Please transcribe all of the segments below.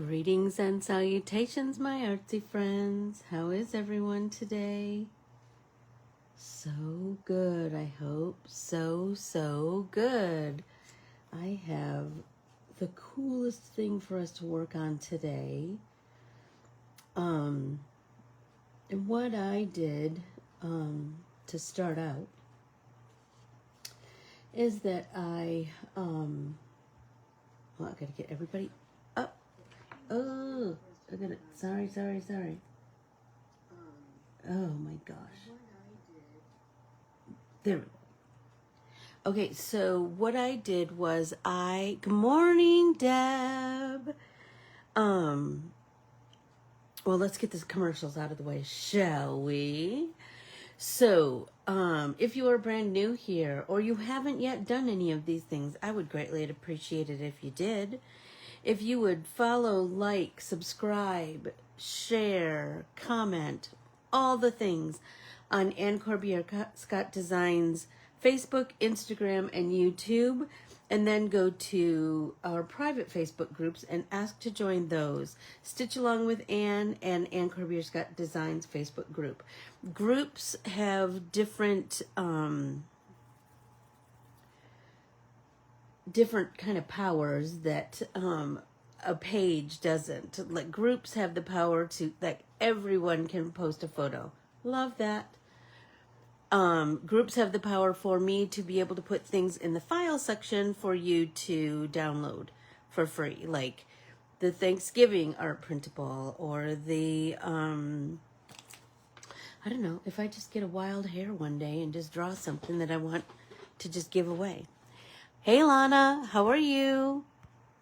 Greetings and salutations, my artsy friends. How is everyone today? So good, I hope. So good. I have the coolest thing for us to work on today. And what I did to start out is that I gotta get everybody up. Oh, I got it. Sorry. Oh my gosh. There. Okay, so what I did was good morning, Deb. Well, let's get the commercials out of the way, shall we? So, if you are brand new here or you haven't yet done any of these things, I would greatly appreciate it if you did. If you would follow, like, subscribe, share, comment, all the things on Corbiere-Scott Designs Facebook, Instagram, and YouTube, and then go to our private Facebook groups and ask to join those. Stitch Along with Anne and Corbiere-Scott Designs Facebook group. Groups have different kind of powers that a page doesn't. Like, groups have the power to, like, everyone can post a photo. Love that. Groups have the power for me to be able to put things in the file section for you to download for free, like the Thanksgiving art printable, or the I don't know, if I just get a wild hair one day and just draw something that I want to just give away. Hey Lana, how are you?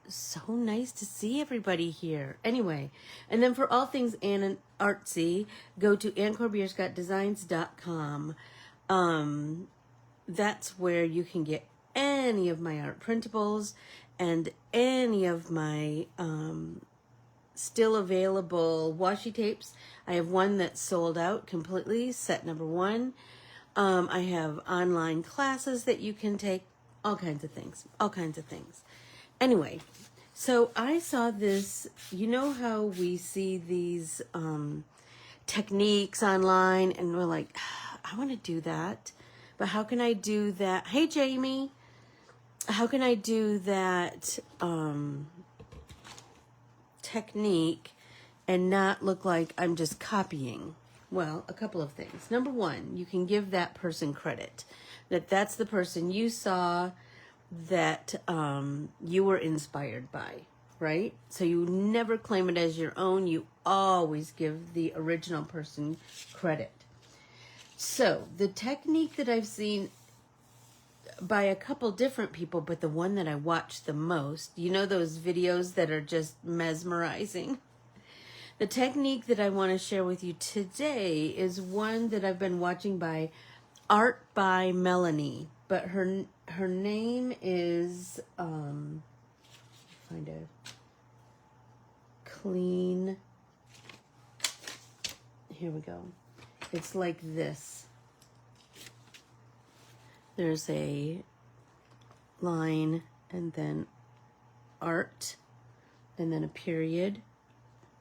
So nice to see everybody here. Anyway, and then for all things Anne and artsy, go to Corbiere-ScottDesigns.com. That's where you can get any of my art printables and any of my still available washi tapes. I have one that's sold out completely, set number 1. I have online classes that you can take, all kinds of things. Anyway, so I saw this, you know how we see these techniques online and we're like, I want to do that, but how can I do that? Hey, Jamie, how can I do that technique and not look like I'm just copying? Well, a couple of things. Number one, you can give that person credit, that's the person you saw that you were inspired by, right? So you never claim it as your own. You always give the original person credit. So the technique that I've seen by a couple different people, but the one that I watch the most, you know those videos that are just mesmerizing? The technique that I want to share with you today is one that I've been watching by Art by Melanie, but her name is find a clean. Here we go. It's like this. There's a line and then art and then a period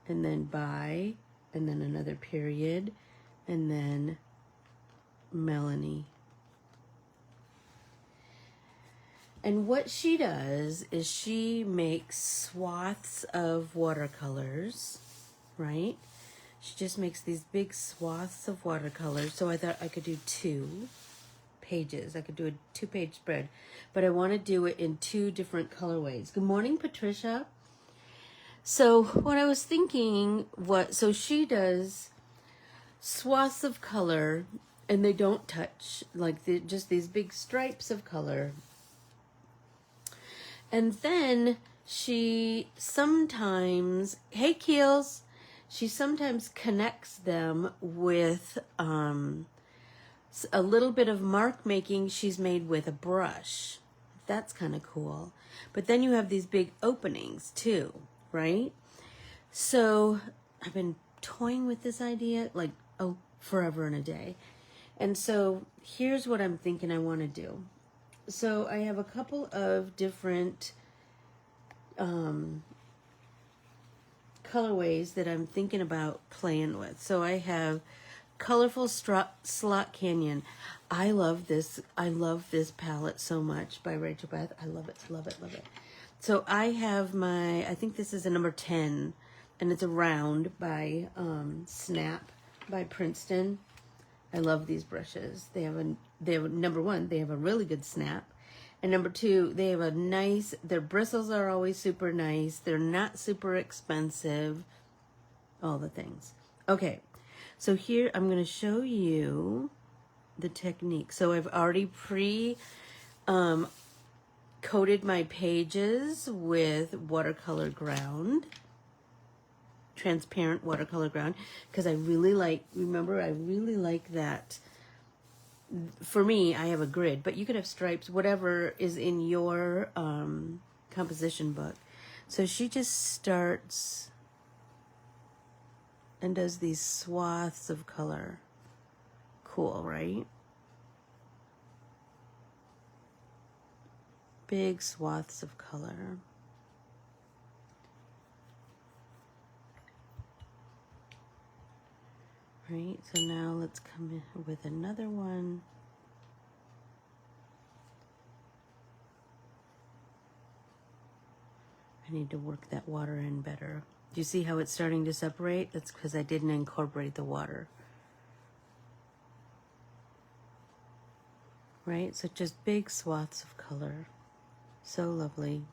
and then by and then another period and then Melanie. And what she does is she makes swaths of watercolors, right? She just makes these big swaths of watercolors. So I thought I could do 2 pages. I could do a 2-page spread, but I want to do it in 2 different colorways. Good morning, Patricia. So what I was thinking, so she does swaths of color and they don't touch, like just these big stripes of color. And then she sometimes, hey Keels, she sometimes connects them with a little bit of mark making she's made with a brush. That's kind of cool. But then you have these big openings too, right? So I've been toying with this idea like, forever and a day. And so here's what I'm thinking I want to do. So I have a couple of different colorways that I'm thinking about playing with. So I have Colorful Slot Canyon. I love this. I love this palette so much by Rachel Beth. I love it, love it, love it. So I have I think this is a number 10, and it's a round by Snap by Princeton. I love these brushes. They have number one, they have a really good snap. And number two, they have their bristles are always super nice. They're not super expensive. All the things. Okay, so here I'm going to show you the technique. So I've already coated my pages with watercolor ground, transparent watercolor ground, because I really like that. For me, I have a grid, but you could have stripes, whatever is in your composition book. So she just starts and does these swaths of color. Cool, right? Big swaths of color. Right, so now let's come in with another one. I need to work that water in better. Do you see how it's starting to separate? That's because I didn't incorporate the water. Right, so just big swaths of color. So lovely.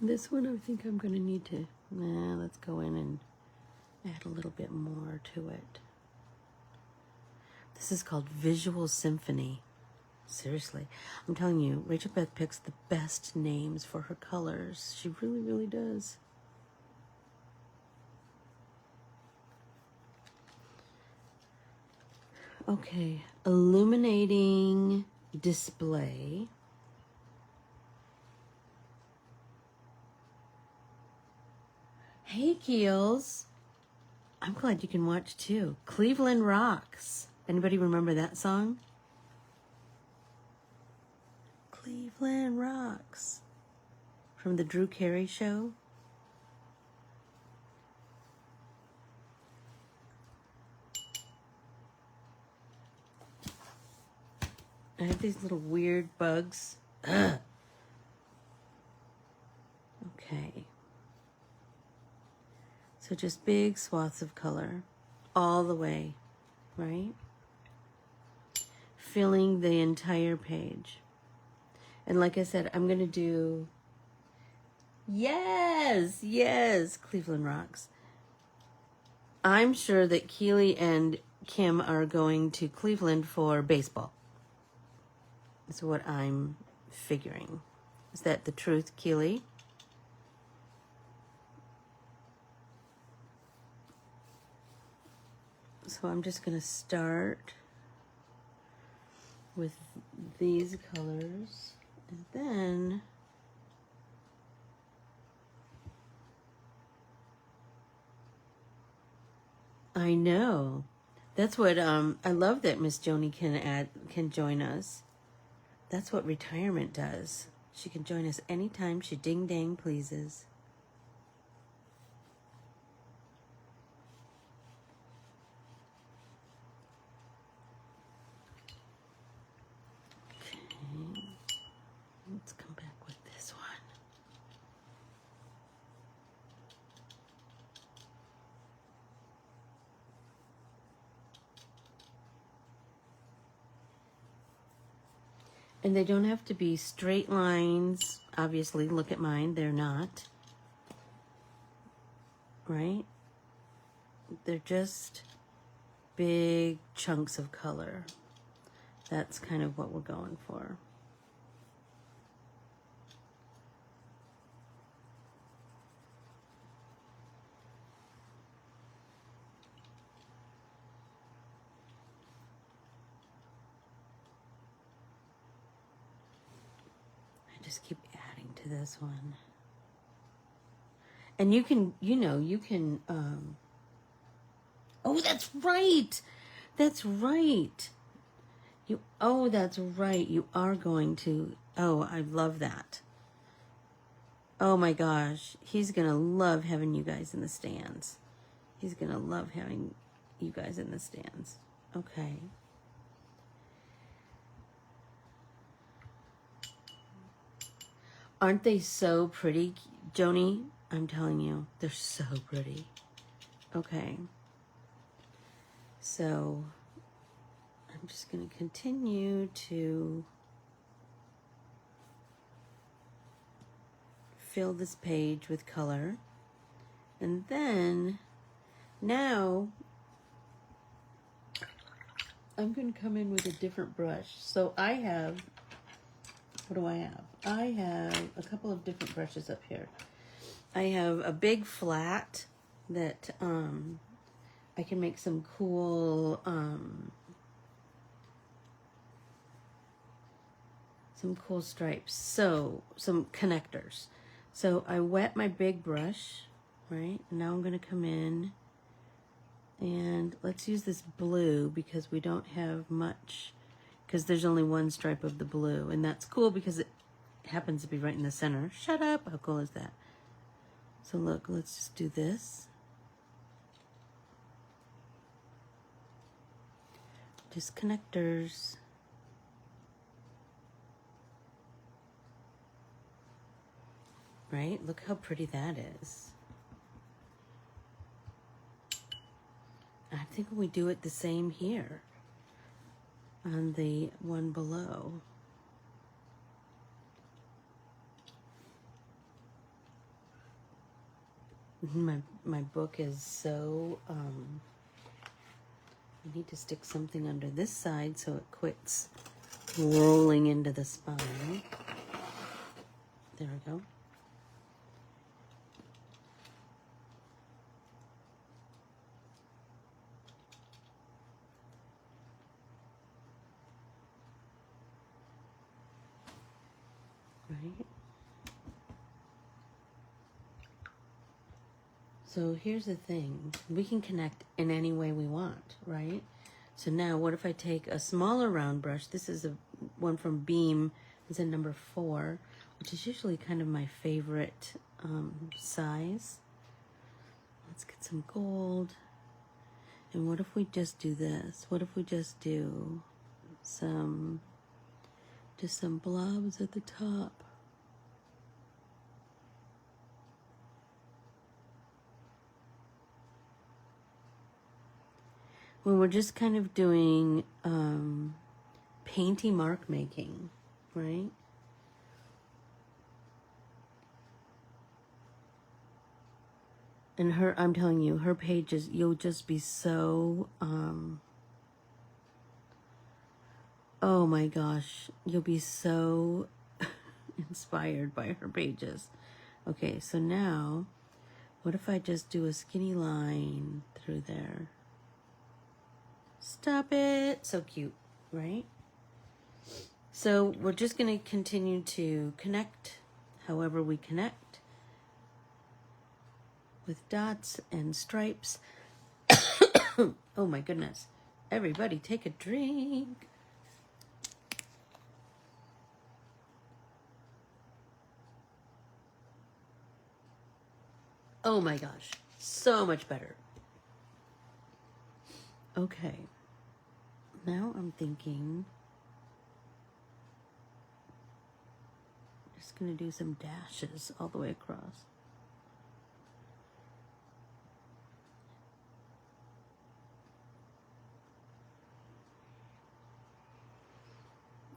This one I think I'm going to need to, let's go in and add a little bit more to it. This is called Visual Symphony. Seriously, I'm telling you, Rachel Beth picks the best names for her colors. She really, really does. Okay, illuminating display. Hey, Keels. I'm glad you can watch too. Cleveland Rocks. Anybody remember that song? Cleveland Rocks. From the Drew Carey Show. I have these little weird bugs. Ugh. Okay. So just big swaths of color all the way, right? Filling the entire page. And like I said, I'm going to do, yes, Cleveland Rocks. I'm sure that Keely and Kim are going to Cleveland for baseball. That's what I'm figuring. Is that the truth, Keely? So I'm just going to start with these colors, and then I know. That's what I love that Miss Joni can join us. That's what retirement does. She can join us anytime she ding dang pleases. Okay. Let's come back with this one. And they don't have to be straight lines. Obviously, look at mine. They're not. Right? They're just big chunks of color. That's kind of what we're going for. Just keep adding to this one. And you can, oh, that's right. That's right. That's right. You are going to Oh, I love that. Oh my gosh. He's going to love having you guys in the stands. He's going to love having you guys in the stands. Okay. Aren't they so pretty, Joni? I'm telling you, they're so pretty. Okay. So I'm just going to continue to fill this page with color. And then now I'm going to come in with a different brush. So I have, what do I have? I have a couple of different brushes up here. I have a big flat that I can make some cool stripes. So some connectors. So I wet my big brush, right? Now I'm going to come in and let's use this blue because we don't have much, because there's only one stripe of the blue, and that's cool because it happens to be right in the center. Shut up! How cool is that? So look, let's just do this. Just connectors. Right? Look how pretty that is. I think we do it the same here on the one below. My book is so, I need to stick something under this side so it quits rolling into the spine. There we go. Right? So here's the thing. We can connect in any way we want, right? So now what if I take a smaller round brush? This is one from Beam. It's a number 4, which is usually kind of my favorite size. Let's get some gold. And what if we just do this? What if we just do some blobs at the top? When we're just kind of doing painty mark making, right? And I'm telling you, her pages, you'll just be so, oh my gosh, you'll be so inspired by her pages. Okay, so now, what if I just do a skinny line through there? Stop it. So cute, right? So we're just going to continue to connect however we connect with dots and stripes. Oh my goodness. Everybody take a drink. Oh my gosh. So much better. Okay. Now I'm thinking, just going to do some dashes all the way across.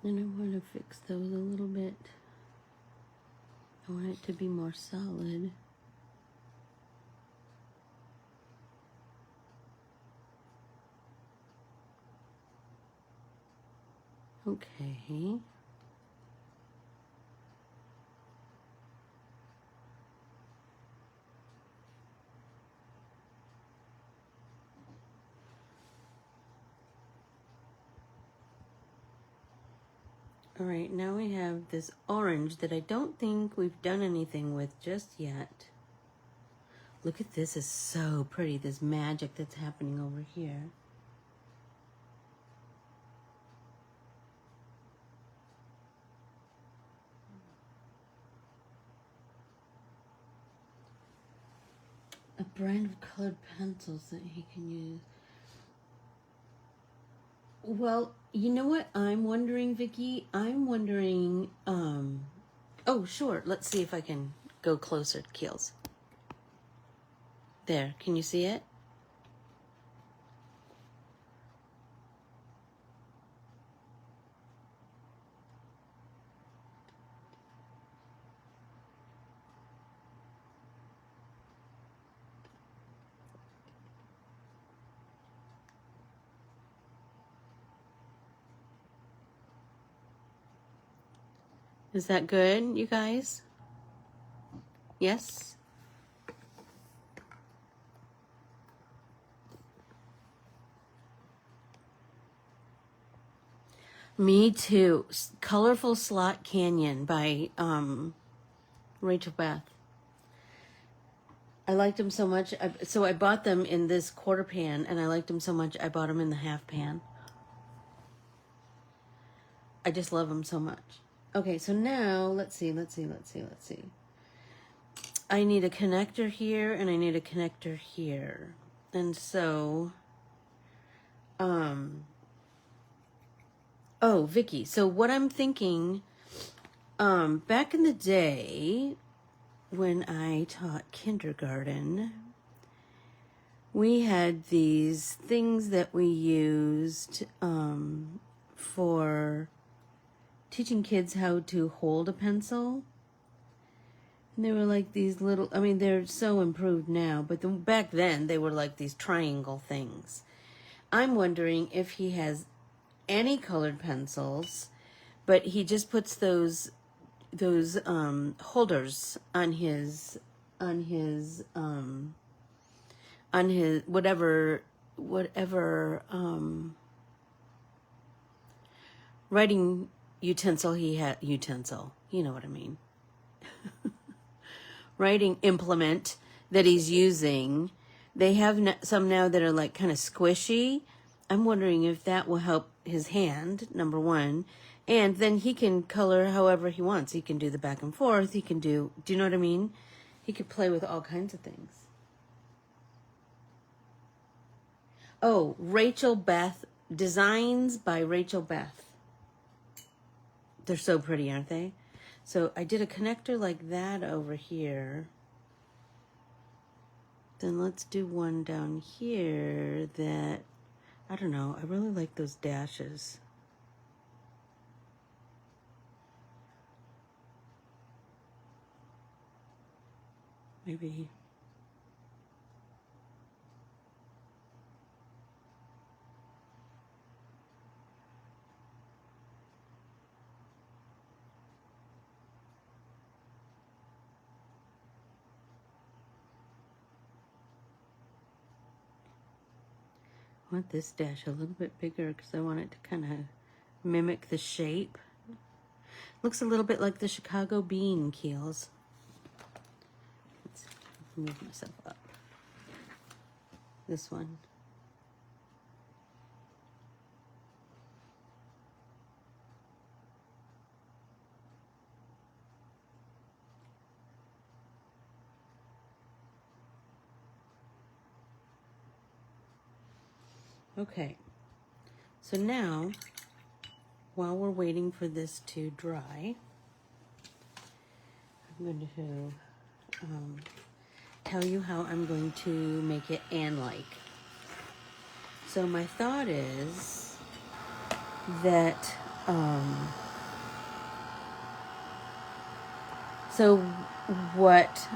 And I want to fix those a little bit. I want it to be more solid. Okay. All right, now we have this orange that I don't think we've done anything with just yet. Look at this, it's so pretty, this magic that's happening over here. A brand of colored pencils that he can use. Well, you know what I'm wondering, Vicky? I'm wondering, oh, sure. Let's see if I can go closer to Keels. There, can you see it? Is that good, you guys? Yes? Me too. Colorful Slot Canyon by Rachel Beth. I liked them so much. So I bought them in this quarter pan, and I liked them so much I bought them in the half pan. I just love them so much. Okay, so now let's see. I need a connector here, and I need a connector here. And so, oh, Vicky, so what I'm thinking, back in the day when I taught kindergarten, we had these things that we used for teaching kids how to hold a pencil. And they were like these little, I mean, they're so improved now, but back then they were like these triangle things. I'm wondering if he has any colored pencils, but he just puts those holders on his whatever writing utensil he had, you know what I mean, writing implement that he's using. They have some now that are like kind of squishy. I'm wondering if that will help his hand, number one. And then he can color however he wants. He can do the back and forth. He can do you know what I mean? He could play with all kinds of things. Oh, Rachel Beth, Designs by Rachel Beth. They're so pretty, aren't they? So I did a connector like that over here. Then let's do one down here that, I don't know, I really like those dashes. Maybe. I want this dash a little bit bigger because I want it to kind of mimic the shape. Looks a little bit like the Chicago bean, Keels. Let's move myself up. This one. Okay, so now, while we're waiting for this to dry, I'm going to tell you how I'm going to make it Anne-like. So my thought is that, so what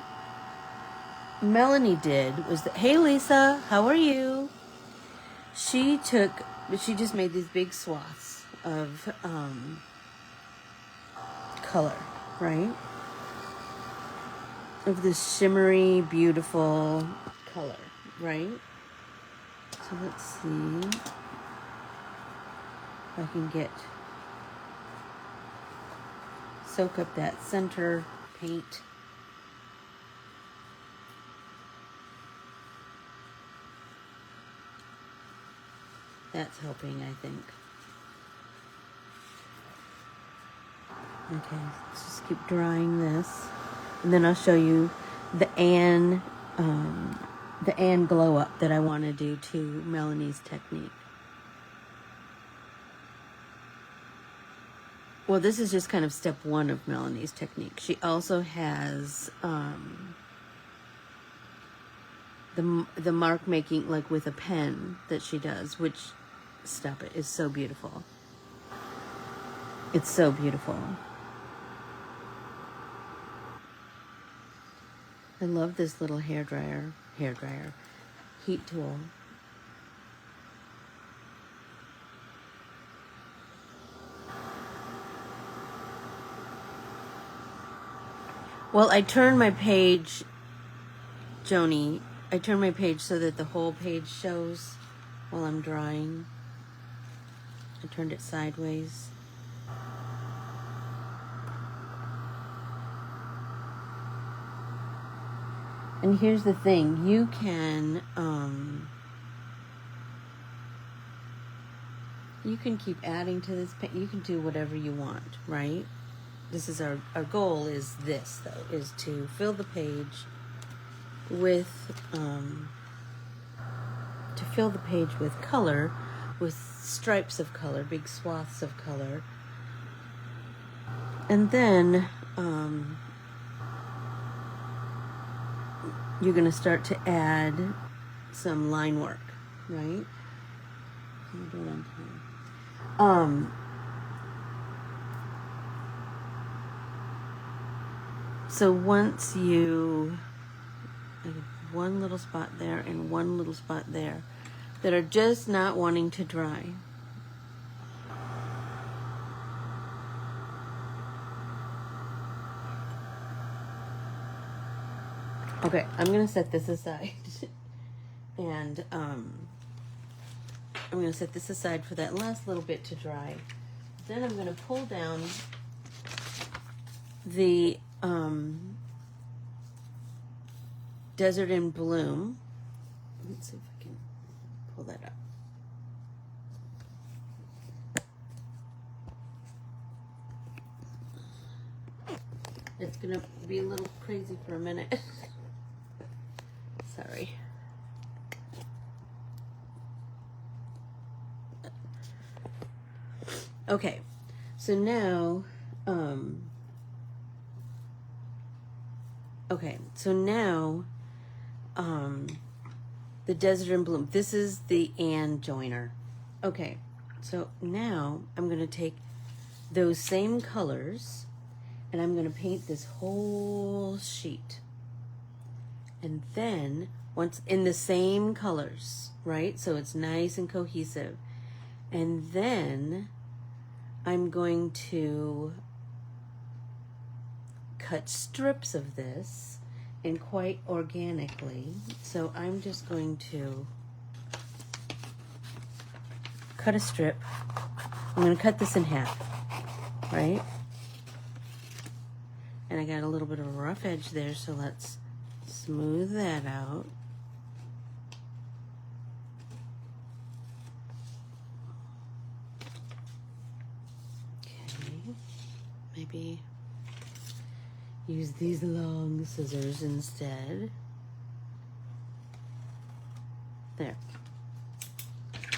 Melanie did was that, hey Lisa, how are you? She just made these big swaths of color, right? Of this shimmery, beautiful color, right? So let's see if I can soak up that center paint. That's helping, I think. Okay, let's just keep drying this. And then I'll show you the Anne the and glow up that I want to do to Melanie's technique. Well, this is just kind of step one of Melanie's technique. She also has the mark making, like with a pen, that she does, which, stop it, is so beautiful. It's so beautiful. I love this little hair dryer, heat tool. Well, I turned my page, Joni, I turned my page so that the whole page shows while I'm drawing. I turned it sideways. And here's the thing, you can keep adding to this page. You can do whatever you want, right? This is our goal is this, though, is to fill the page with color, with stripes of color, big swaths of color. And then you're going to start to add some line work, right? So once you have one little spot there and one little spot there that are just not wanting to dry. Okay, I'm going to set this aside. And I'm going to set this aside for that last little bit to dry. Then I'm going to pull down the Desert in Bloom. Let's see if I can pull that up. It's going to be a little crazy for a minute. Sorry. Okay, so now, the Desert in Bloom. This is the and joiner. Okay, so now I'm going to take those same colors and I'm going to paint this whole sheet. And then, once in the same colors, right? So it's nice and cohesive. And then I'm going to cut strips of this, and quite organically. So I'm just going to cut a strip. I'm going to cut this in half, right? And I got a little bit of a rough edge there, so let's smooth that out. Okay, maybe use these long scissors instead. There.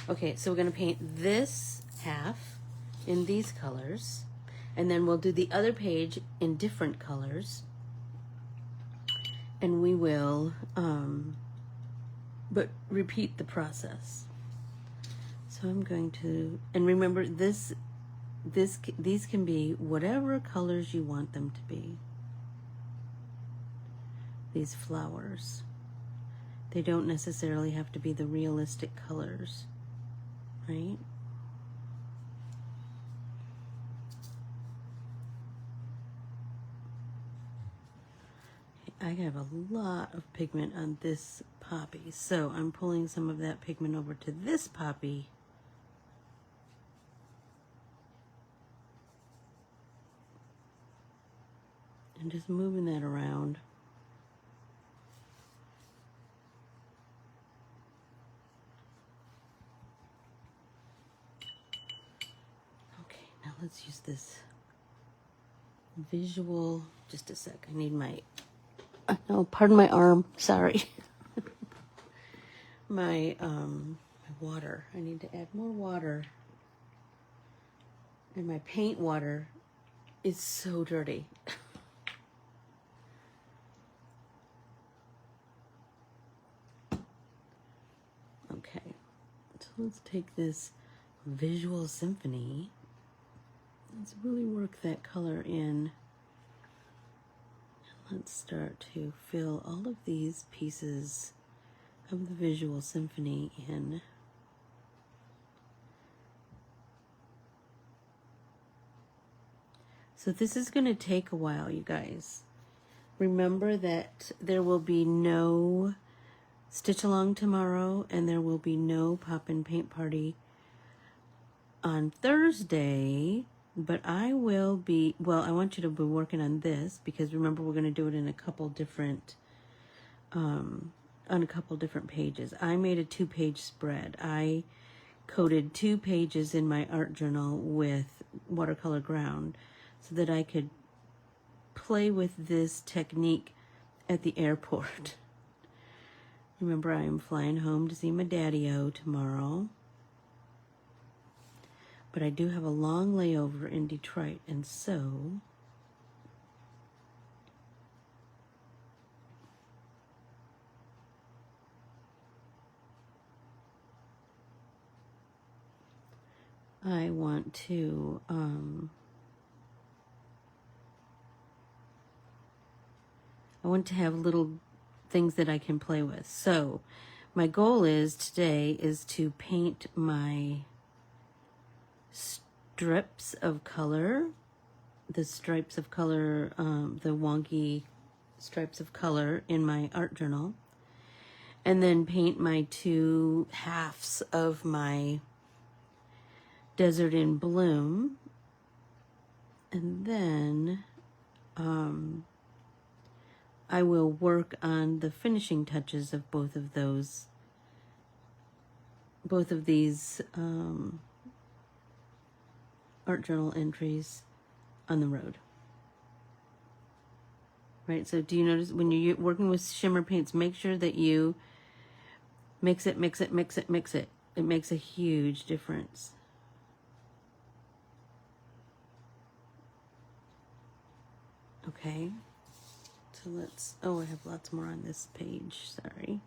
Okay, so we're going to paint this half in these colors, and then we'll do the other page in different colors, and we will but repeat the process. So I'm going to, and remember these can be whatever colors you want them to be. These flowers, they don't necessarily have to be the realistic colors, right? I have a lot of pigment on this poppy, so I'm pulling some of that pigment over to this poppy. And just moving that around. Okay, now let's use this visual. Just a sec, I need my, oh, pardon my arm, sorry. my water. I need to add more water. And my paint water is so dirty. Okay, so let's take this visual symphony. Let's really work that color in. Let's start to fill all of these pieces of the visual symphony in. So this is going to take a while, you guys. Remember that there will be no stitch along tomorrow, and there will be no pop and paint party on Thursday, but I will be, well, I want you to be working on this, because remember we're going to do it in a couple different, on a couple different pages. I made a 2-page spread. I coated 2 pages in my art journal with watercolor ground so that I could play with this technique at the airport. Remember, I am flying home to see my daddy-o tomorrow. But I do have a long layover in Detroit, and so I want to have little things that I can play with. So my goal is today is to paint my strips of color, the stripes of color, the wonky stripes of color in my art journal, and then paint my 2 halves of my Desert in Bloom, and then I will work on the finishing touches of both of these art journal entries on the road. Right, so do you notice when you're working with shimmer paints, make sure that you mix it. It makes a huge difference. Okay, so let's, oh, I have lots more on this page, sorry.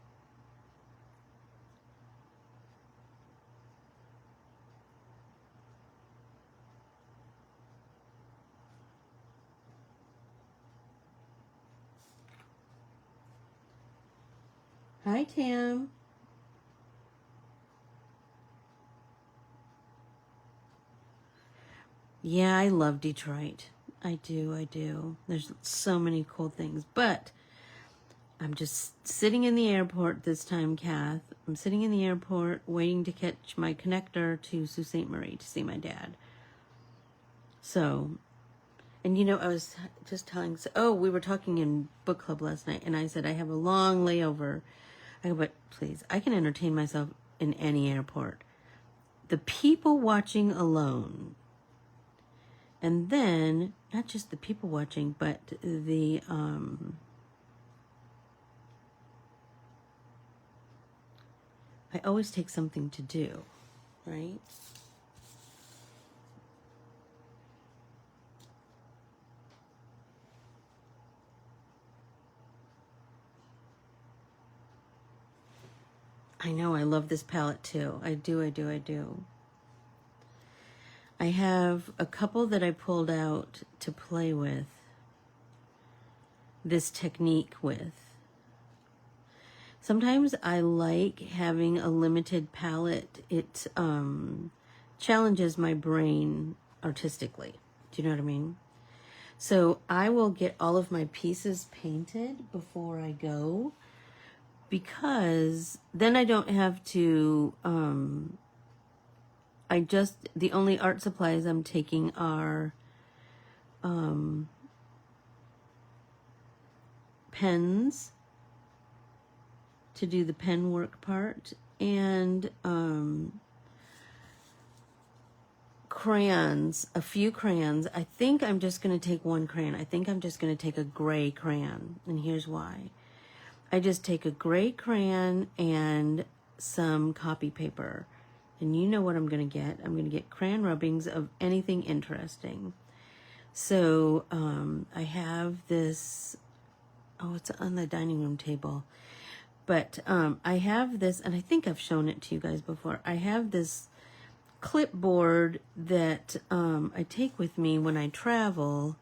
Hi, Tam. Yeah, I love Detroit. I do. There's so many cool things, but I'm just sitting in the airport this time, Kath. I'm sitting in the airport waiting to catch my connector to Sault Ste. Marie to see my dad. So, and you know, I was just telling, we were talking in book club last night, and I said, I have a long layover. I go, but please, I can entertain myself in any airport. The people watching alone. And then, not just the people watching, but the, I always take something to do, right? I know, I love this palette too. I do. I have a couple that I pulled out to play with this technique with. Sometimes I like having a limited palette. It challenges my brain artistically. Do you know what I mean? So I will get all of my pieces painted before I go, because then I don't have to, the only art supplies I'm taking are pens to do the pen work part, and crayons, a few crayons. I think I'm just going to take one crayon. I think I'm just going to take a gray crayon, and here's why. I just take a gray crayon and some copy paper. And you know what I'm going to get. I'm going to get crayon rubbings of anything interesting. So I have this, oh, it's on the dining room table. But I have this, and I think I've shown it to you guys before. I have this clipboard that I take with me when I travel.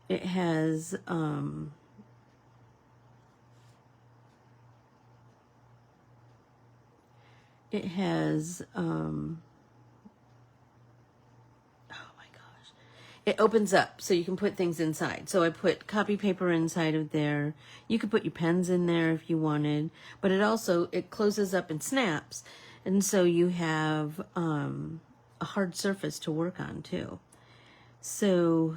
It has oh my gosh, it opens up so you can put things inside. So I put copy paper inside of there. You could put your pens in there if you wanted, but it closes up and snaps, and so you have a hard surface to work on too. So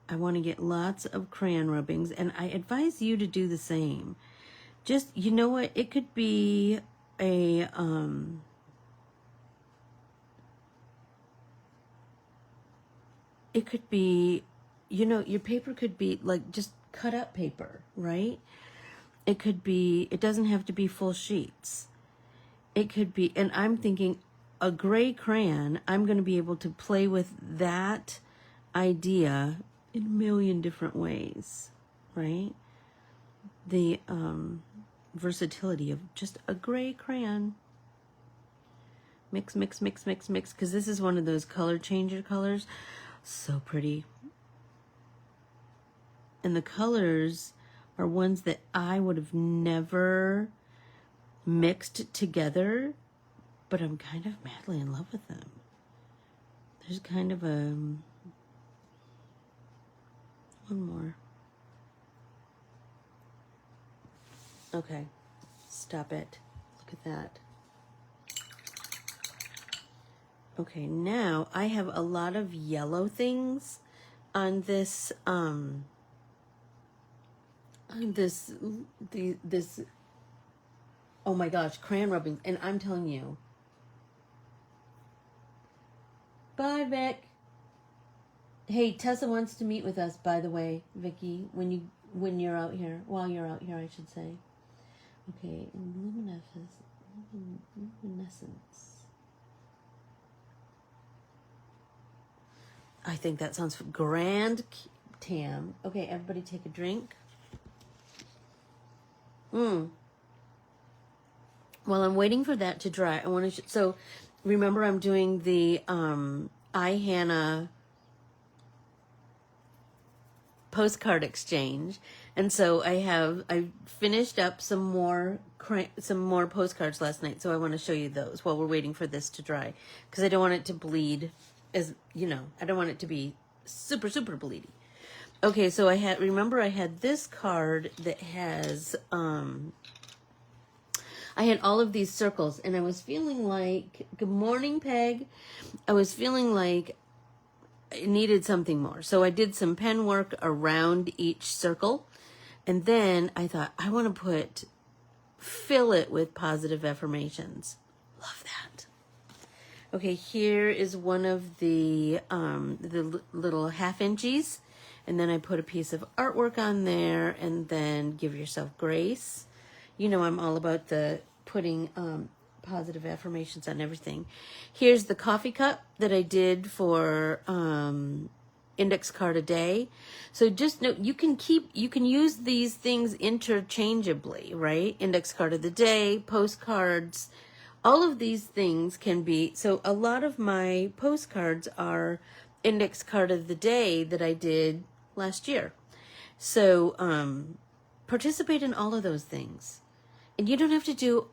I want to get lots of crayon rubbings, and I advise you to do the same. Just, you know what, it could be a it could be, you know, your paper could be like just cut up paper, right? It could be, it doesn't have to be full sheets. It could be, and I'm thinking a gray crayon, I'm going to be able to play with that idea in a million different ways, right? The versatility of just a gray crayon. Mix, mix, mix, mix, mix, because this is one of those color changer colors. So pretty. And the colors are ones that I would have never mixed together, but I'm kind of madly in love with them. There's kind of a one more. Okay, stop it. Look at that. Okay, now I have a lot of yellow things on this this oh my gosh, crayon rubbing, and I'm telling you. Bye, Vic. Hey, Tessa wants to meet with us, by the way, Vicky, when you're out here, while you're out here, I should say. Okay, luminescence. I think that sounds grand, Tam. Okay, everybody take a drink. While I'm waiting for that to dry, I want to so remember I'm doing the iHanna postcard exchange, and so I finished up some more postcards last night, so I want to show you those while we're waiting for this to dry, because I don't want it to bleed, as you know, I don't want it to be super bleedy. Okay, so I had this card that has I had all of these circles, and I was feeling like, good morning, Peg. I was feeling like I needed something more. So I did some pen work around each circle. And then I thought, I want to fill it with positive affirmations. Love that. Okay, here is one of the little 1/2 inchies. And then I put a piece of artwork on there, and then give yourself grace. You know, I'm all about the putting positive affirmations on everything. Here's the coffee cup that I did for index card a day. So just note, you can use these things interchangeably, right? Index card of the day, postcards, all of these things can be. So a lot of my postcards are index card of the day that I did last year. So participate in all of those things. And you don't have to do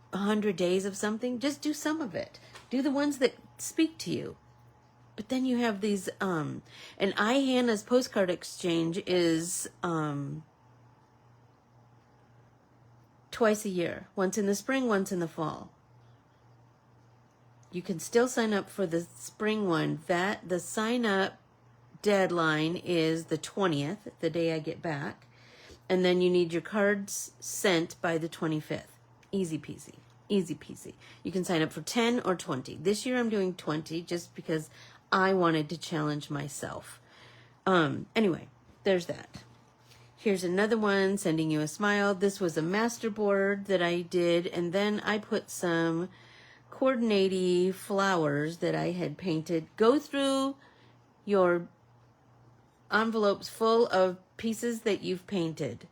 100 days of something. Just do some of it. Do the ones that speak to you. But then you have these, and iHanna's postcard exchange is twice a year. Once in the spring, once in the fall. You can still sign up for the spring one. The sign up deadline is the 20th, the day I get back. And then you need your cards sent by the 25th. Easy peasy. Easy peasy. You can sign up for 10 or 20. This year I'm doing 20 just because I wanted to challenge myself. Anyway, there's that. Here's another one, sending you a smile. This was a masterboard that I did, and then I put some coordinating flowers that I had painted. Go through your envelopes full of pieces that you've painted.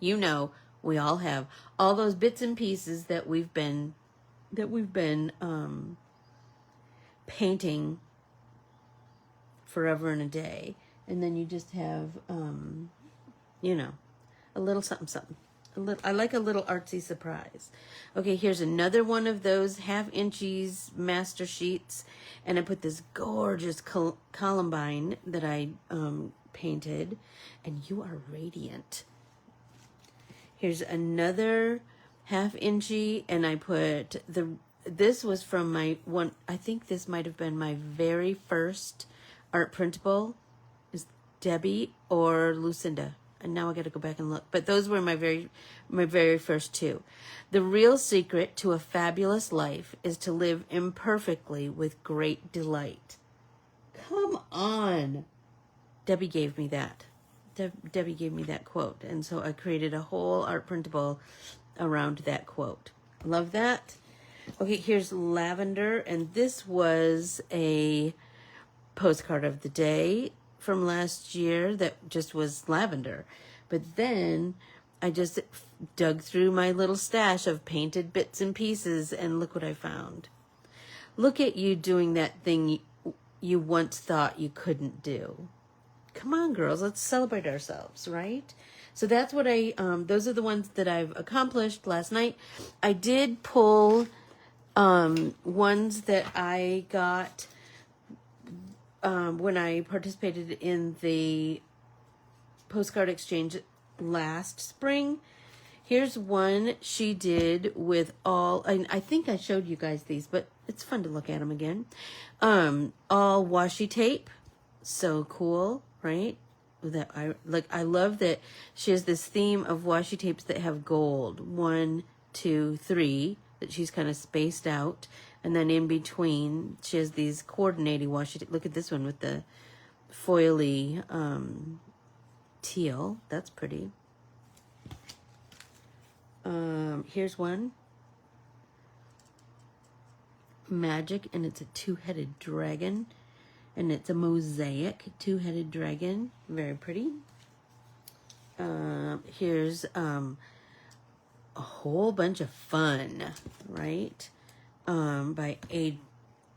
You know, we all have all those bits and pieces that we've been painting forever and a day, and then you just have you know, a little something something. I like a little artsy surprise. Okay, here's another one of those 1/2 inches master sheets, and I put this gorgeous columbine that I painted, and you are radiant. Here's another 1/2 inchy, and I put this was from my one, I think this might have been my very first art printable, is Debbie or Lucinda. And now I got to go back and look. But those were my very first two. The real secret to a fabulous life is to live imperfectly with great delight. Come on. Debbie gave me that. Debbie gave me that quote. And so I created a whole art printable around that quote. Love that. Okay, here's lavender. And this was a postcard of the day from last year that just was lavender. But then I just dug through my little stash of painted bits and pieces, and look what I found. Look at you doing that thing you once thought you couldn't do. Come on, girls, let's celebrate ourselves, right? So that's what those are the ones that I've accomplished last night. I did pull ones that I got when I participated in the postcard exchange last spring. Here's one she did with all, I think I showed you guys these, but it's fun to look at them again. All washi tape. So cool, right? That I love that she has this theme of washi tapes that have gold. 1, 2, 3 that she's kind of spaced out. And then in between, she has these coordinating washi. Look at this one with the foily teal. That's pretty. Here's one. Magic, and it's a 2-headed dragon. And it's a mosaic 2-headed dragon. Very pretty. Here's a whole bunch of fun, right? By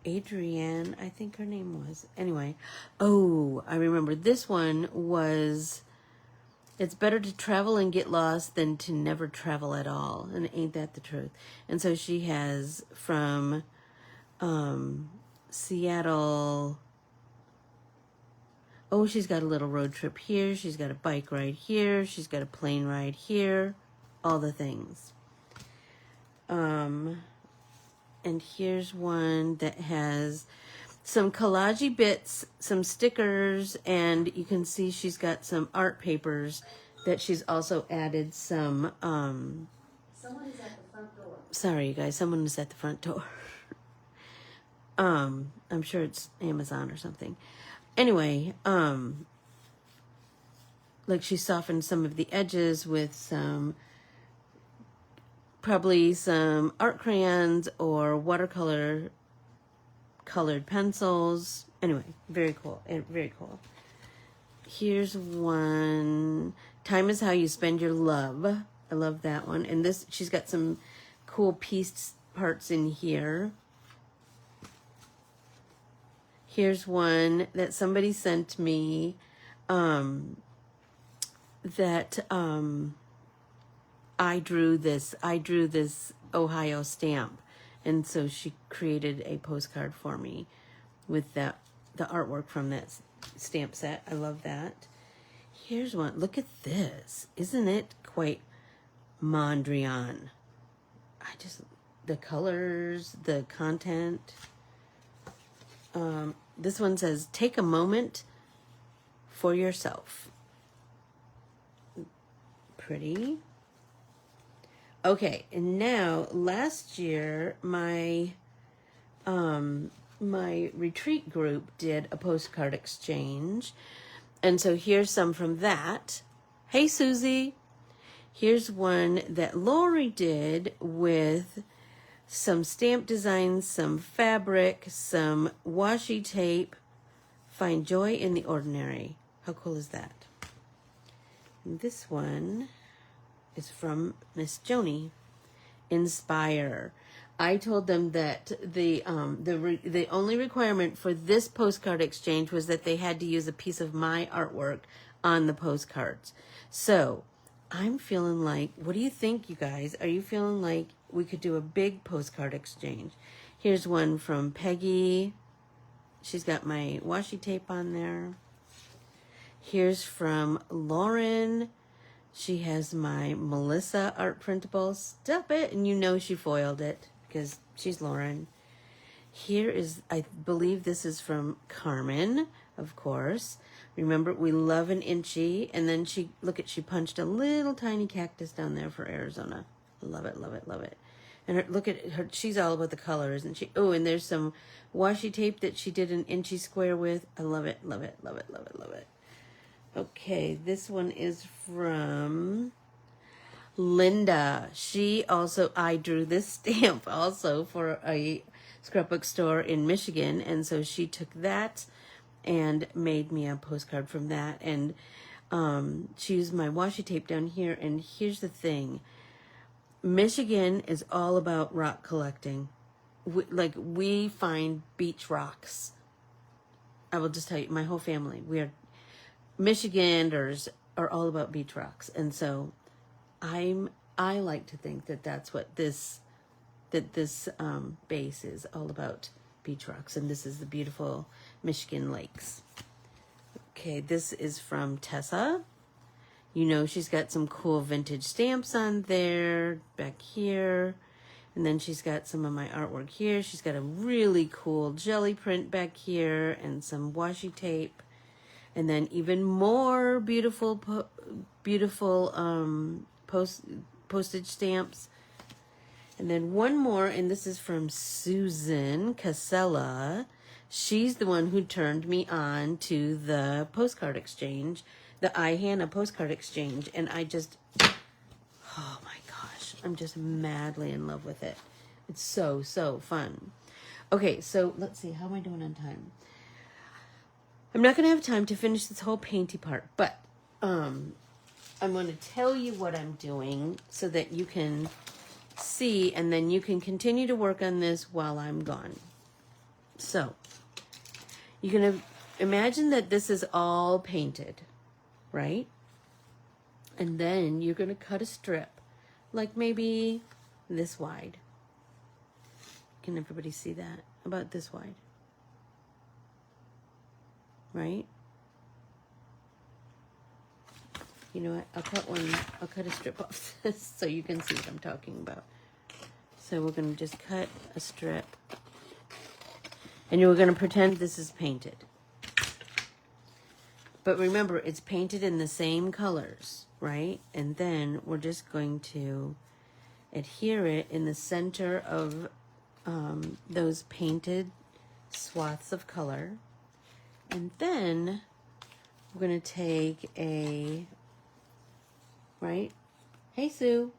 Adrienne, I think her name was. Anyway, oh, I remember this one was, it's better to travel and get lost than to never travel at all. And ain't that the truth? And so she has from Seattle. Oh, she's got a little road trip here. She's got a bike ride here. She's got a plane ride here. All the things. And here's one that has some collage bits, some stickers, and you can see she's got some art papers that she's also added some, Someone is at the front door. Sorry, you guys, someone is at the front door. I'm sure it's Amazon or something. Anyway, like she softened some of the edges with some, probably some art crayons or watercolor colored pencils. Anyway, very cool. Very cool. Here's one. Time is how you spend your love. I love that one. And this, she's got some cool pieced parts in here. Here's one that somebody sent me that I drew this Ohio stamp, and so she created a postcard for me with the artwork from that stamp set. I love that. Here's one. Look at this. Isn't it quite Mondrian? The colors, the content. This one says, take a moment for yourself. Pretty. Okay, and now last year my retreat group did a postcard exchange, and so here's some from that. Hey, Susie. Here's one that Lori did with some stamp designs, some fabric, some washi tape. Find joy in the ordinary. How cool is that? And this one is from Miss Joni. Inspire. I told them that the only requirement for this postcard exchange was that they had to use a piece of my artwork on the postcards. So I'm feeling like, what do you think, you guys? Are you feeling like we could do a big postcard exchange? Here's one from Peggy. She's got my washi tape on there. Here's from Lauren. She has my Melissa art printable. Stop it. And you know she foiled it because she's Lauren. Here is, I believe this is from Carmen, of course. Remember, we love an inchy. And then she punched a little tiny cactus down there for Arizona. Love it, love it, love it. And look at her, she's all about the color, isn't she? Oh, and there's some washi tape that she did an inchy square with. I love it, love it, love it, love it, love it. Okay, this one is from Linda. I drew this stamp also for a scrapbook store in Michigan. And so she took that and made me a postcard from that. And she used my washi tape down here. And here's the thing. Michigan is all about rock collecting. We find beach rocks. I will just tell you, my whole family, we are Michiganders are all about beach rocks. And so I like to think that that's what this base is all about, beach rocks. And this is the beautiful Michigan lakes. Okay, this is from Tessa. You know, she's got some cool vintage stamps on there, back here. And then she's got some of my artwork here. She's got a really cool jelly print back here and some washi tape. And then even more beautiful postage stamps. And then one more, and this is from Susan Casella. She's the one who turned me on to the postcard exchange, the iHanna postcard exchange. And oh my gosh, I'm just madly in love with it. It's so, so fun. Okay, so let's see, how am I doing on time? I'm not going to have time to finish this whole painty part, but I'm going to tell you what I'm doing so that you can see, and then you can continue to work on this while I'm gone. So, you're going to imagine that this is all painted, right? And then you're going to cut a strip, like maybe this wide. Can everybody see that? About this wide. Right? You know what? I'll cut a strip off this so you can see what I'm talking about. So we're going to just cut a strip. And you're going to pretend this is painted. But remember, it's painted in the same colors, right? And then we're just going to adhere it in the center of those painted swaths of color. And then we're going to take right? Hey, Sue.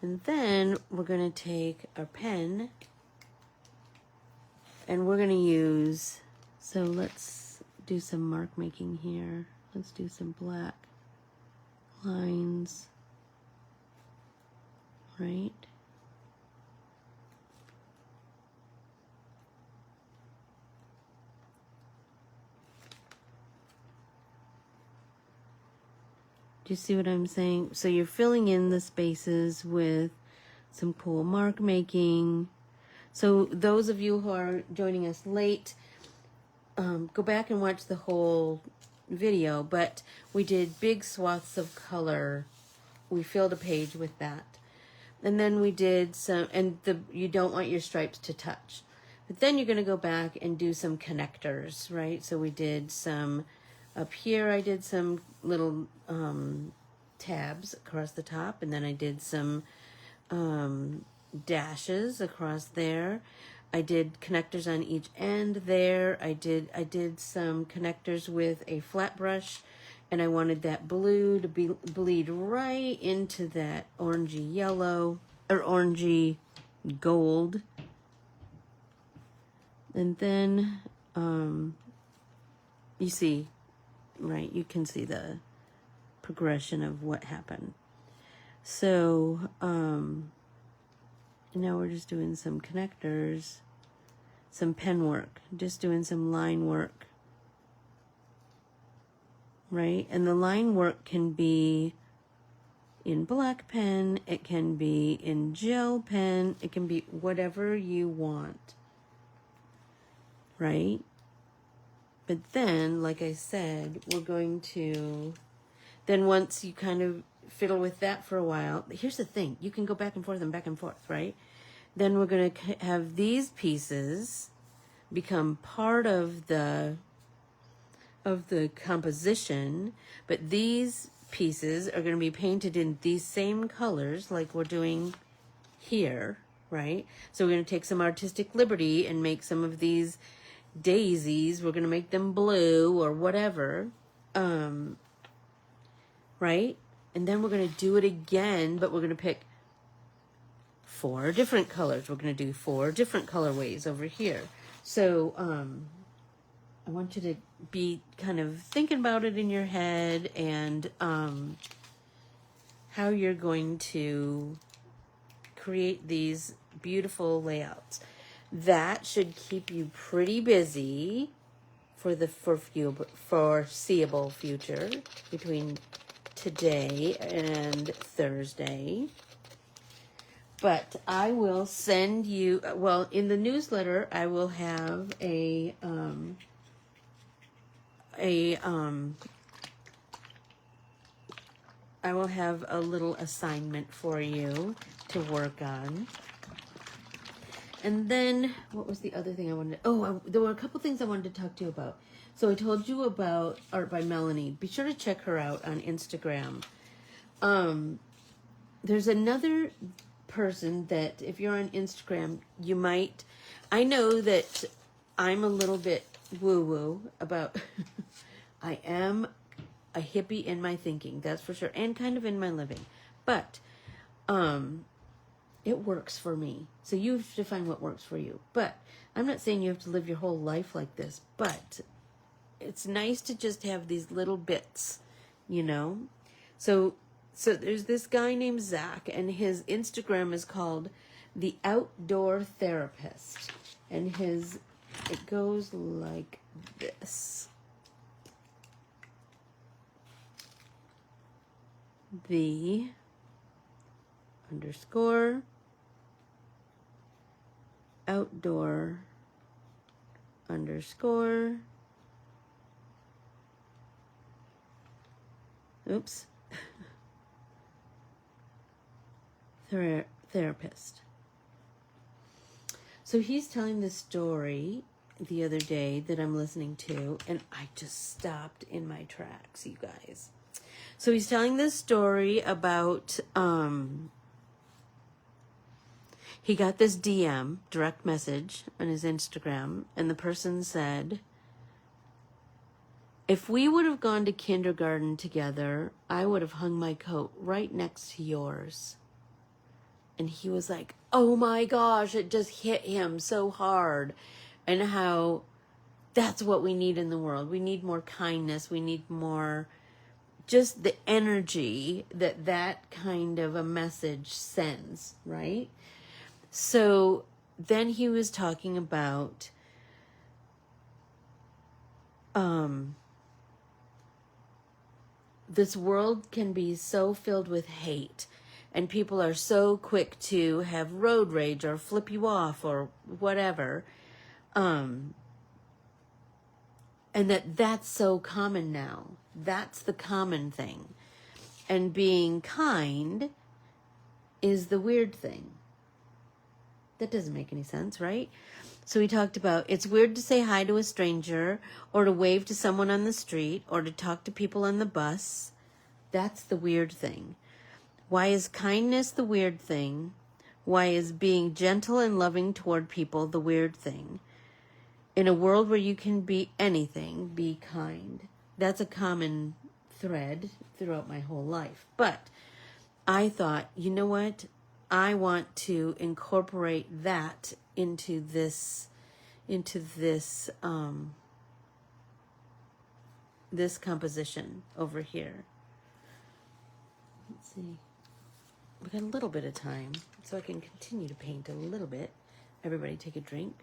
And then we're going to take our pen and we're going to use, so let's do some mark making here. Let's do some black lines, right? Do you see what I'm saying? So you're filling in the spaces with some cool mark making. So those of you who are joining us late, go back and watch the whole video, but we did big swaths of color. We filled a page with that. And then we did some, and you don't want your stripes to touch. But then you're going to go back and do some connectors, right? So we did some, up here I did some little tabs across the top, and then I did some dashes across there. I did connectors on each end there. I did some connectors with a flat brush And I wanted that blue to bleed right into that orangey yellow, or orangey gold. And then, you see, right, you can see the progression of what happened. So, now we're just doing some connectors, some pen work, just doing some line work. Right? And the line work can be in black pen, it can be in gel pen, it can be whatever you want. Right? But then, like I said, we're going to, then once you kind of fiddle with that for a while, here's the thing, you can go back and forth, right? Then we're going to have these pieces become part of the composition, but these pieces are going to be painted in these same colors like we're doing here, right? So we're going to take some artistic liberty and make some of these daisies, we're going to make them blue or whatever, right? And then we're going to do it again, but we're going to pick 4 different colors. We're going to do 4 different colorways over here. So, I want you to be kind of thinking about it in your head and how you're going to create these beautiful layouts. That should keep you pretty busy for the foreseeable future between today and Thursday. But I will send you, well, in the newsletter, I will have I will have a little assignment for you to work on. And then, what was the other thing I wanted to, there were a couple things I wanted to talk to you about. So I told you about Art by Melanie. Be sure to check her out on Instagram. There's another person that, if you're on Instagram, you might, I know that I'm a little bit woo-woo about, I am a hippie in my thinking, that's for sure, and kind of in my living, but it works for me. So you have to find what works for you. But I'm not saying you have to live your whole life like this, but it's nice to just have these little bits, you know? So there's this guy named Zach, and his Instagram is called The Outdoor Therapist. And it goes like this. The _ outdoor _ oops. Therapist. So he's telling this story the other day that I'm listening to, and I just stopped in my tracks, you guys. So he's telling this story about, he got this DM, direct message, on his Instagram, and the person said, if we would have gone to kindergarten together, I would have hung my coat right next to yours. And he was like, oh my gosh, it just hit him so hard. And how that's what we need in the world. We need more kindness. We need more, just the energy that kind of a message sends, right? So then he was talking about this world can be so filled with hate, and people are so quick to have road rage or flip you off or whatever, and that's so common now. That's the common thing. And being kind is the weird thing. That doesn't make any sense, right? So we talked about, it's weird to say hi to a stranger, or to wave to someone on the street, or to talk to people on the bus. That's the weird thing. Why is kindness the weird thing? Why is being gentle and loving toward people the weird thing? In a world where you can be anything, be kind. That's a common thread throughout my whole life. But I thought, you know what? I want to incorporate that into this this composition over here. Let's see. We got a little bit of time, so I can continue to paint a little bit. Everybody take a drink.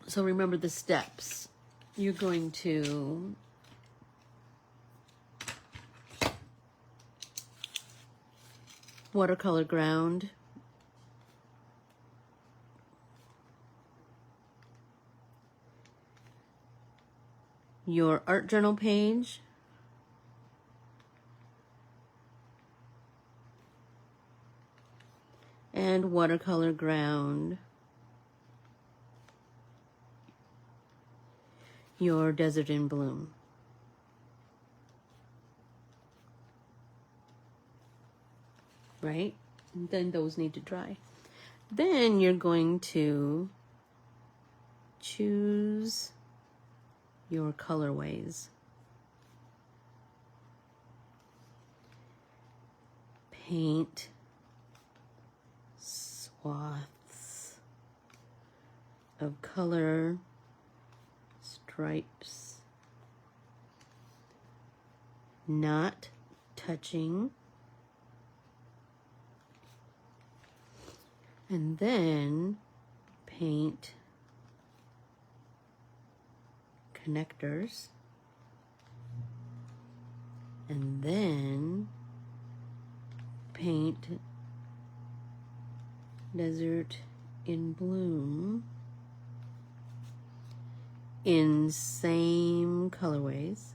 So remember the steps. You're going to watercolor ground, your art journal page, and watercolor ground your Desert in Bloom. Right? And then those need to dry. Then you're going to choose your colorways. Paint swaths of color, stripes, not touching, and then paint connectors, and then paint Desert in Bloom in same colorways.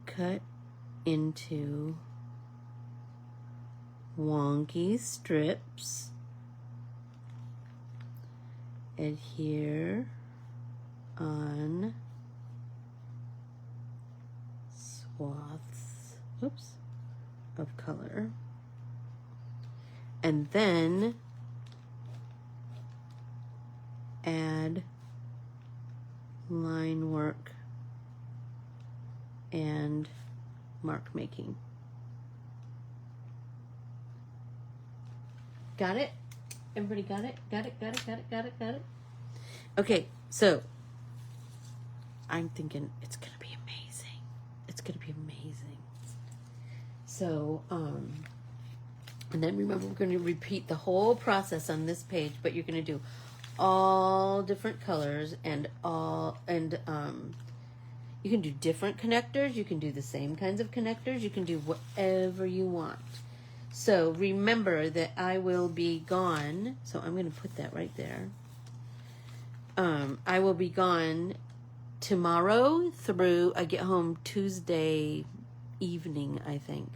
Cut into wonky strips. Adhere on swaths, of color. And then add line work and mark making. Got it? Everybody got it? Got it? Okay, so I'm thinking it's gonna be amazing. It's gonna be amazing. So, and then remember, we're going to repeat the whole process on this page, but you're going to do all different colors and you can do different connectors. You can do the same kinds of connectors. You can do whatever you want. So remember that I will be gone. So I'm going to put that right there. I will be gone tomorrow through, I get home Tuesday evening, I think.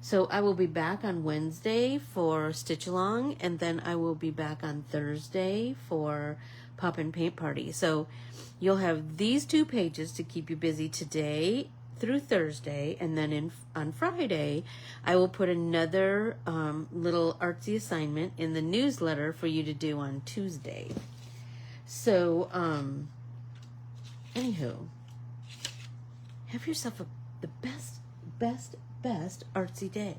So I will be back on Wednesday for Stitch Along, and then I will be back on Thursday for Pop and Paint Party. So you'll have these 2 pages to keep you busy today through Thursday, and then on Friday, I will put another little artsy assignment in the newsletter for you to do on Tuesday. So, anywho, have yourself the best artsy day.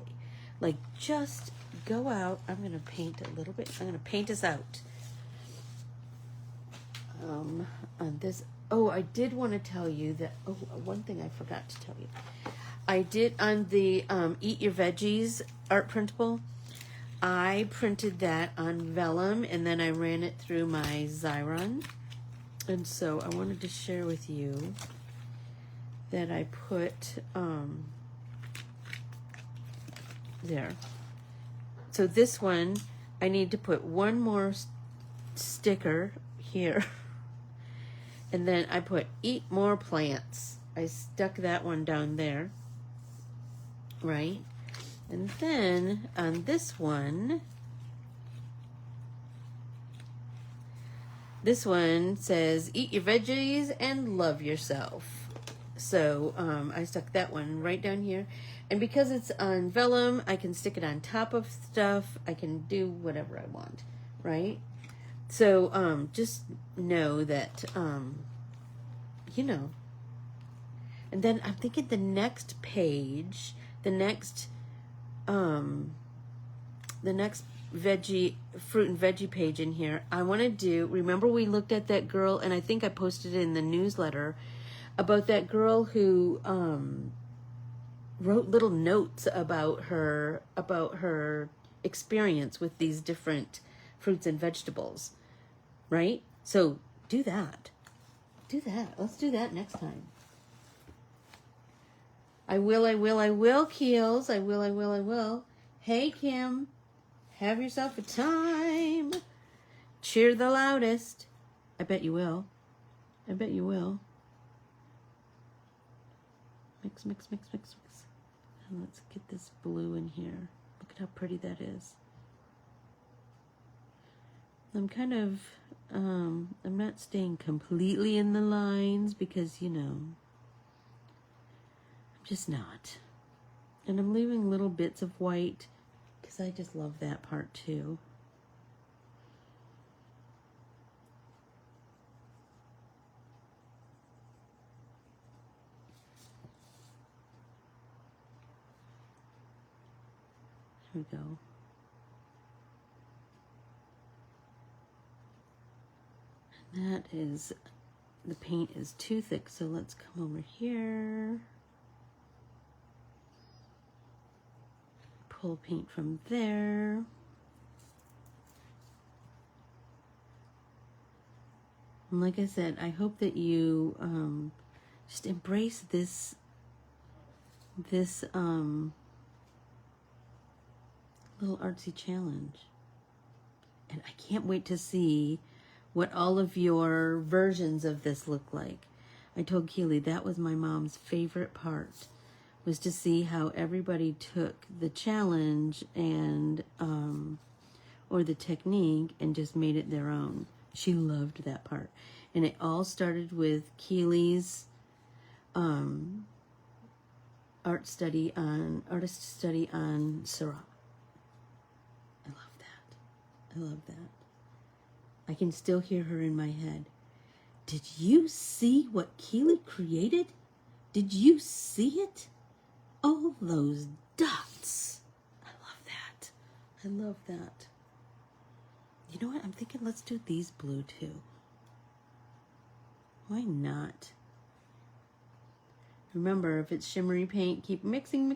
Like, just go out. I'm going to paint a little bit. I'm going to paint us out. On this. Oh, I did want to tell you that. Oh, one thing I forgot to tell you. I did on the Eat Your Veggies art printable. I printed that on vellum and then I ran it through my Xyron. And so I wanted to share with you that I put there. So this one, I need to put one more sticker here. And then I put eat more plants. I stuck that one down there. Right? And then on this one says eat your veggies and love yourself. So I stuck that one right down here. And because it's on vellum, I can stick it on top of stuff. I can do whatever I want, right? So just know that, you know. And then I'm thinking the next page, the next veggie, fruit and veggie page in here, I want to do, remember we looked at that girl, and I think I posted it in the newsletter, about that girl who wrote little notes about her experience with these different fruits and vegetables, right? So do that. Let's do that next time. I will, Keels. I will. Hey, Kim. Have yourself a time. Cheer the loudest. I bet you will. Mix. And let's get this blue in here. Look at how pretty that is. I'm kind of, I'm not staying completely in the lines because, you know, I'm just not. And I'm leaving little bits of white because I just love that part too. Here we go. And that is, the paint is too thick, so let's come over here. Pull paint from there. And like I said, I hope that you just embrace this little artsy challenge. And I can't wait to see what all of your versions of this look like. I told Keely that was my mom's favorite part, was to see how everybody took the challenge and or the technique and just made it their own. She loved that part. And it all started with Keely's artist study on Syrah. I love that. I can still hear her in my head. Did you see what Keely created? Did you see it? All those dots. I love that. You know what? I'm thinking let's do these blue too. Why not? Remember, if it's shimmery paint, keep mixing.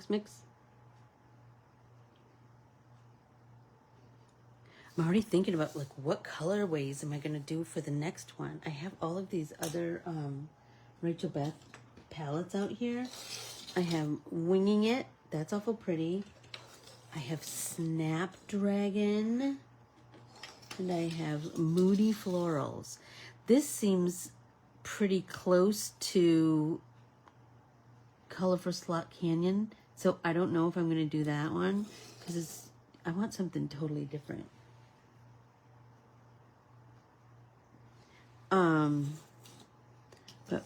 Mix. I'm already thinking about like what colorways am I going to do for the next one. I have all of these other Rachel Beth palettes out here. I have Winging It. That's awful pretty. I have Snapdragon. And I have Moody Florals. This seems pretty close to Color for Slot Canyon, so I don't know if I'm going to do that one because I want something totally different. But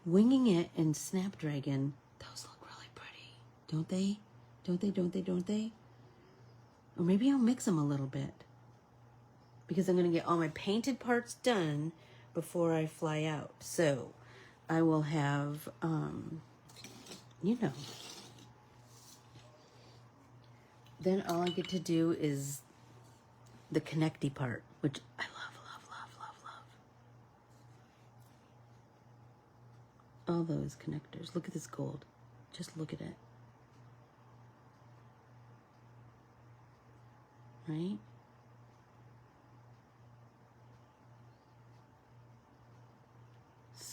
Winging It and Snapdragon, those look really pretty, don't they? Don't they? Or maybe I'll mix them a little bit because I'm going to get all my painted parts done before I fly out. So I will have you know, then all I get to do is the connecty part, which I love. All those connectors. Look at this gold. Just look at it. Right?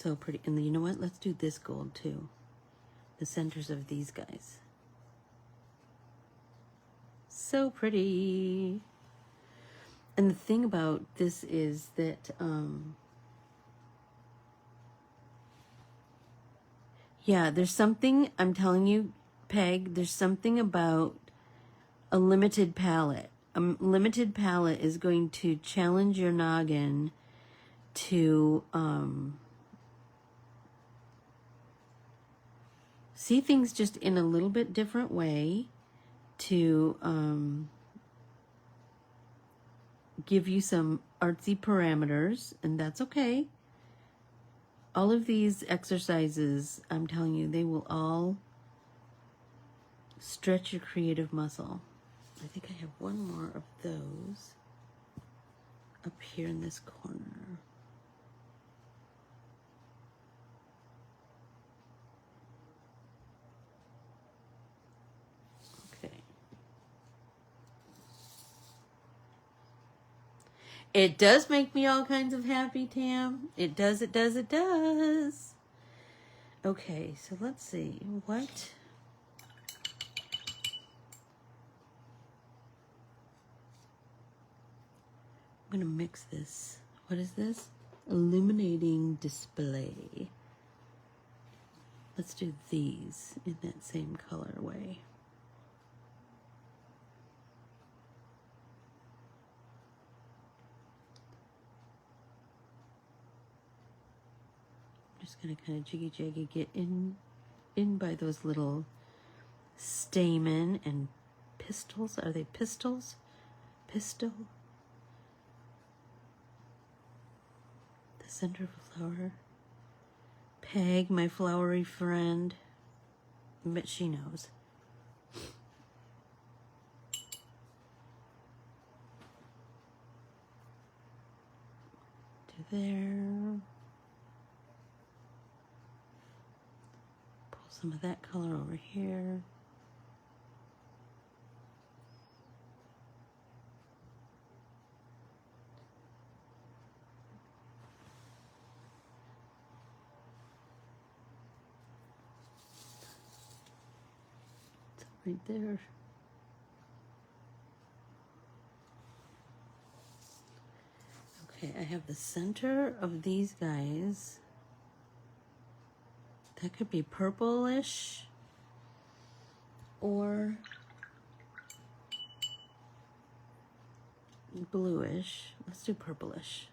So pretty. And you know what? Let's do this gold too. The centers of these guys. So pretty. And the thing about this is that, yeah, there's something, I'm telling you, Peg, there's something about a limited palette. A limited palette is going to challenge your noggin to see things just in a little bit different way, to give you some artsy parameters, and that's okay. All of these exercises, I'm telling you, they will all stretch your creative muscle. I think I have one more of those up here in this corner. Okay. It does make me all kinds of happy, Tam. It does, it does, it does. Okay, so let's see. What? I'm going to mix this. What is this? Illuminating display. Let's do these in that same colorway. I'm just going to kind of jiggy get in by those little stamen and pistils. Are they pistils? Pistil? The center of a flower. Peg, my flowery friend. But she knows. To there. Pull some of that color over here. Right there. Okay, I have the center of these guys. That could be purplish or bluish. Let's do purplish.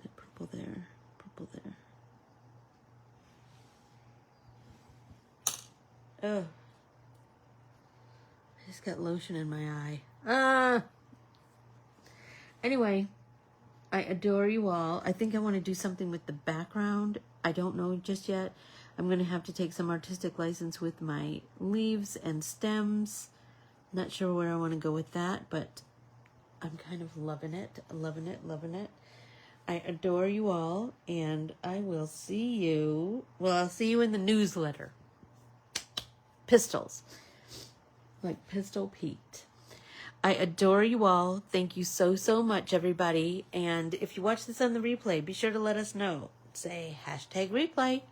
That purple there, purple there. Oh, I just got lotion in my eye. Anyway, I adore you all. I think I want to do something with the background. I don't know just yet. I'm going to have to take some artistic license with my leaves and stems. Not sure where I want to go with that, but I'm kind of loving it, loving it, loving it. I adore you all, and I will see you. Well, I'll see you in the newsletter. Pistols. Like Pistol Pete. I adore you all. Thank you so, so much, everybody. And if you watch this on the replay, be sure to let us know. Say #replay.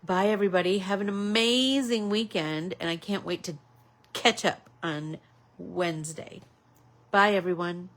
Bye, everybody. Have an amazing weekend, and I can't wait to catch up on Wednesday. Bye, everyone.